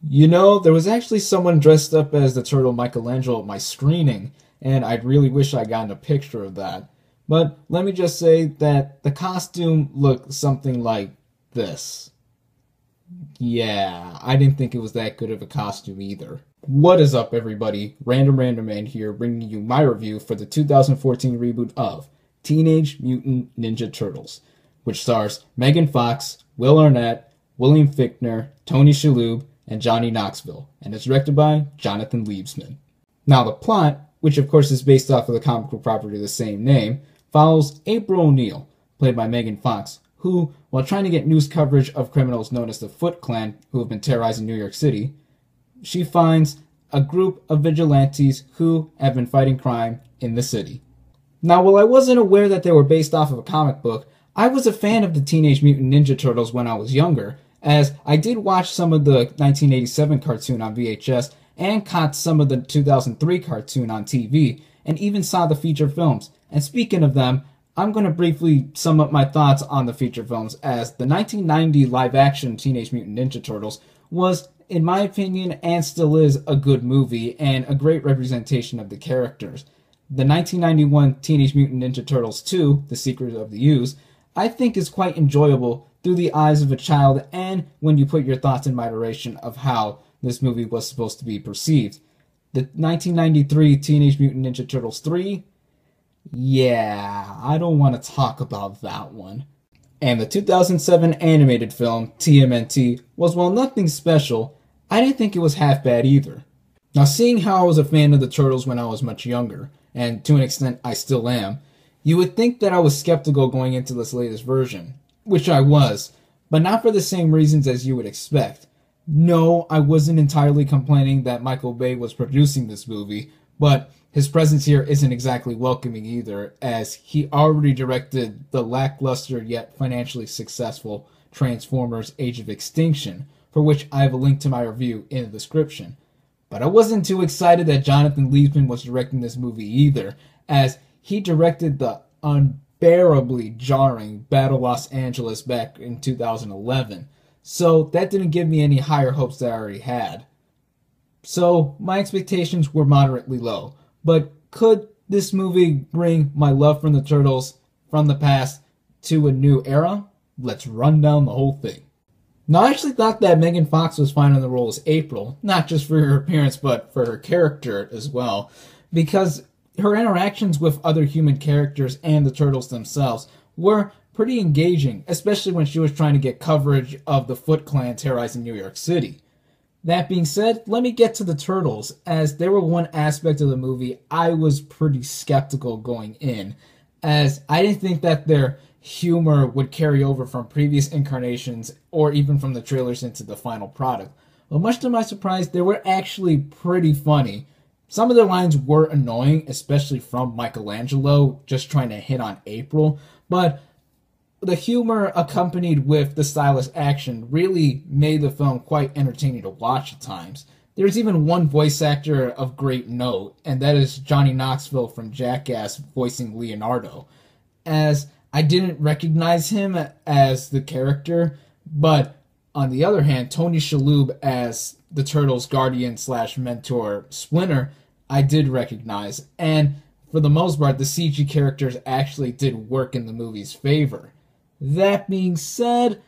You know, there was actually someone dressed up as the turtle Michelangelo at my screening, and I'd really wish I'd gotten a picture of that. But let me just say that the costume looked something like this. Yeah, I didn't think it was that good of a costume either. What is up, everybody? Random Random Man here, bringing you my review for the 2014 reboot of Teenage Mutant Ninja Turtles, which stars Megan Fox, Will Arnett, William Fichtner, Tony Shalhoub, and Johnny Knoxville, and is directed by Jonathan Liebesman. Now, the plot, which of course is based off of the comic book property of the same name, follows April O'Neil, played by Megan Fox, who, while trying to get news coverage of criminals known as the Foot Clan who have been terrorizing New York City, she finds a group of vigilantes who have been fighting crime in the city. Now, while I wasn't aware that they were based off of a comic book, I was a fan of the Teenage Mutant Ninja Turtles when I was younger, as I did watch some of the 1987 cartoon on VHS and caught some of the 2003 cartoon on TV, and even saw the feature films. And speaking of them, I'm going to briefly sum up my thoughts on the feature films, as the 1990 live-action Teenage Mutant Ninja Turtles was, in my opinion, and still is, a good movie and a great representation of the characters. The 1991 Teenage Mutant Ninja Turtles 2, The Secret of the Ooze, I think is quite enjoyable through the eyes of a child, and when you put your thoughts in moderation of how this movie was supposed to be perceived. The 1993 Teenage Mutant Ninja Turtles 3, yeah, I don't want to talk about that one. And the 2007 animated film, TMNT, was, while nothing special, I didn't think it was half bad either. Now, seeing how I was a fan of the Turtles when I was much younger, and to an extent I still am, you would think that I was skeptical going into this latest version, which I was, but not for the same reasons as you would expect. No, I wasn't entirely complaining that Michael Bay was producing this movie, but his presence here isn't exactly welcoming either, as he already directed the lackluster yet financially successful Transformers Age of Extinction, for which I have a link to my review in the description. But I wasn't too excited that Jonathan Liebesman was directing this movie either, as he directed the unbearably jarring Battle Los Angeles back in 2011, so that didn't give me any higher hopes that I already had. So my expectations were moderately low, but could this movie bring my love for the Turtles from the past to a new era? Let's run down the whole thing. Now, I actually thought that Megan Fox was fine in the role as April, not just for her appearance, but for her character as well, because her interactions with other human characters and the Turtles themselves were pretty engaging, especially when she was trying to get coverage of the Foot Clan terrorizing New York City. That being said, let me get to the Turtles, as they were one aspect of the movie I was pretty skeptical going in, as I didn't think that their humor would carry over from previous incarnations or even from the trailers into the final product. But much to my surprise, they were actually pretty funny. Some of their lines were annoying, especially from Michelangelo, just trying to hit on April, but the humor accompanied with the stylish action really made the film quite entertaining to watch at times. There's even one voice actor of great note, and that is Johnny Knoxville from Jackass voicing Leonardo, as I didn't recognize him as the character, but on the other hand, Tony Shalhoub as the Turtles' guardian / mentor Splinter, I did recognize, and for the most part, the CG characters actually did work in the movie's favor. That being said,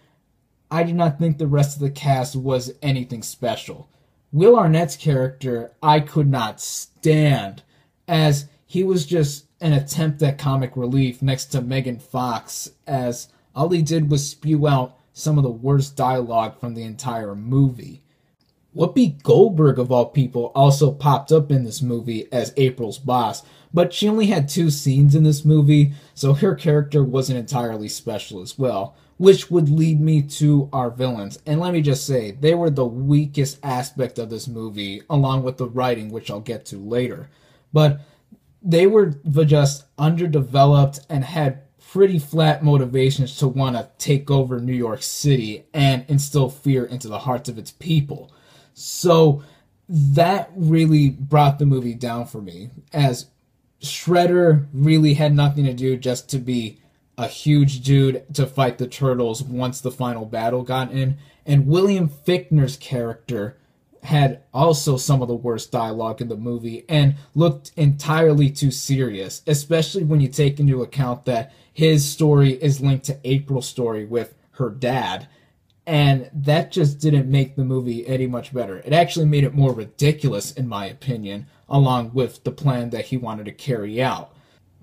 I do not think the rest of the cast was anything special. Will Arnett's character I could not stand, as he was just an attempt at comic relief next to Megan Fox, as all he did was spew out some of the worst dialogue from the entire movie. Whoopi Goldberg, of all people, also popped up in this movie as April's boss, but she only had 2 scenes in this movie, so her character wasn't entirely special as well, which would lead me to our villains. And let me just say, they were the weakest aspect of this movie, along with the writing, which I'll get to later. But they were just underdeveloped and had pretty flat motivations to want to take over New York City and instill fear into the hearts of its people. So that really brought the movie down for me, as Shredder really had nothing to do just to be a huge dude to fight the Turtles once the final battle got in, and William Fichtner's character had also some of the worst dialogue in the movie and looked entirely too serious, especially when you take into account that his story is linked to April's story with her dad. And that just didn't make the movie any much better. It actually made it more ridiculous, in my opinion, along with the plan that he wanted to carry out.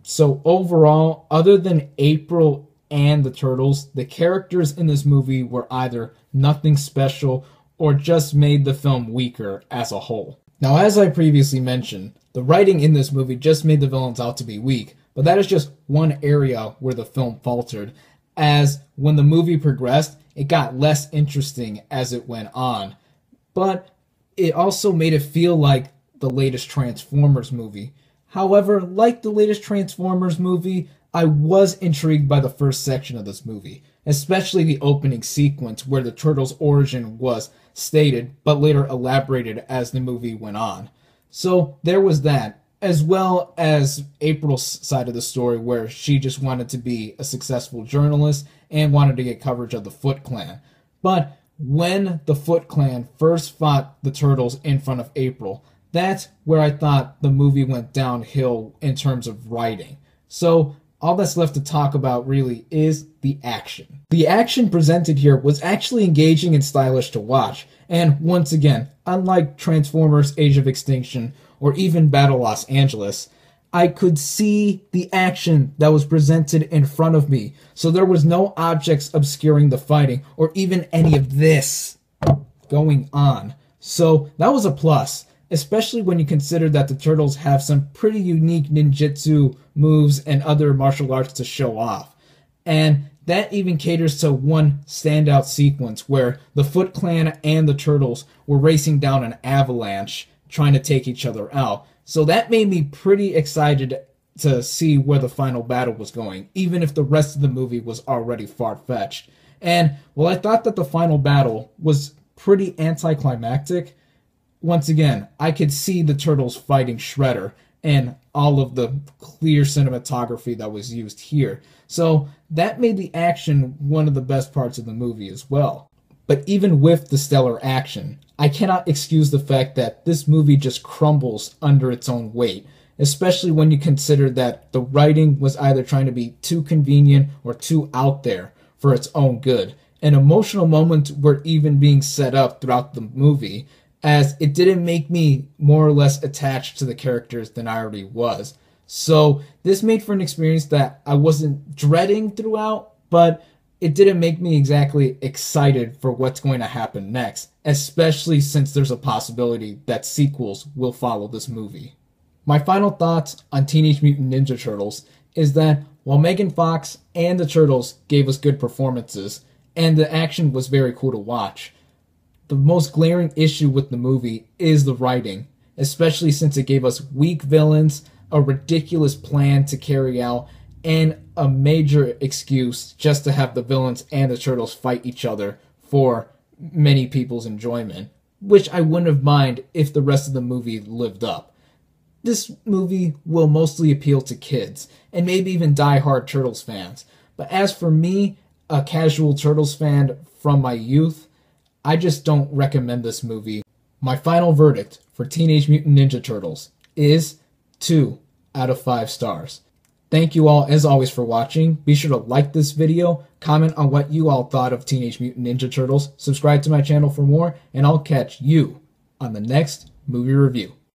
So overall, other than April and the Turtles, the characters in this movie were either nothing special or just made the film weaker as a whole. Now, as I previously mentioned, the writing in this movie just made the villains out to be weak, but that is just one area where the film faltered, as when the movie progressed, it got less interesting as it went on. But it also made it feel like the latest Transformers movie. However, like the latest Transformers movie, I was intrigued by the first section of this movie, especially the opening sequence where the Turtles' origin was stated, but later elaborated as the movie went on. So there was that, as well as April's side of the story where she just wanted to be a successful journalist and wanted to get coverage of the Foot Clan. But when the Foot Clan first fought the Turtles in front of April, that's where I thought the movie went downhill in terms of writing. So all that's left to talk about really is the action. The action presented here was actually engaging and stylish to watch, and once again, unlike Transformers Age of Extinction or even Battle Los Angeles, I could see the action that was presented in front of me, so there was no objects obscuring the fighting or even any of this going on. So that was a plus, especially when you consider that the Turtles have some pretty unique ninjutsu moves and other martial arts to show off. And that even caters to one standout sequence where the Foot Clan and the Turtles were racing down an avalanche trying to take each other out. So that made me pretty excited to see where the final battle was going, even if the rest of the movie was already far-fetched. And while I thought that the final battle was pretty anticlimactic, once again, I could see the Turtles fighting Shredder and all of the clear cinematography that was used here. So that made the action one of the best parts of the movie as well. But even with the stellar action, I cannot excuse the fact that this movie just crumbles under its own weight, especially when you consider that the writing was either trying to be too convenient or too out there for its own good. And emotional moments were even being set up throughout the movie, as it didn't make me more or less attached to the characters than I already was. So this made for an experience that I wasn't dreading throughout, but it didn't make me exactly excited for what's going to happen next, especially since there's a possibility that sequels will follow this movie. My final thoughts on Teenage Mutant Ninja Turtles is that while Megan Fox and the Turtles gave us good performances, and the action was very cool to watch, the most glaring issue with the movie is the writing, especially since it gave us weak villains, a ridiculous plan to carry out, and a major excuse just to have the villains and the Turtles fight each other for many people's enjoyment, which I wouldn't have minded if the rest of the movie lived up. This movie will mostly appeal to kids, and maybe even die-hard Turtles fans, but as for me, a casual Turtles fan from my youth, I just don't recommend this movie. My final verdict for Teenage Mutant Ninja Turtles is 2 out of 5 stars. Thank you all, as always, for watching. Be sure to like this video, comment on what you all thought of Teenage Mutant Ninja Turtles, subscribe to my channel for more, and I'll catch you on the next movie review.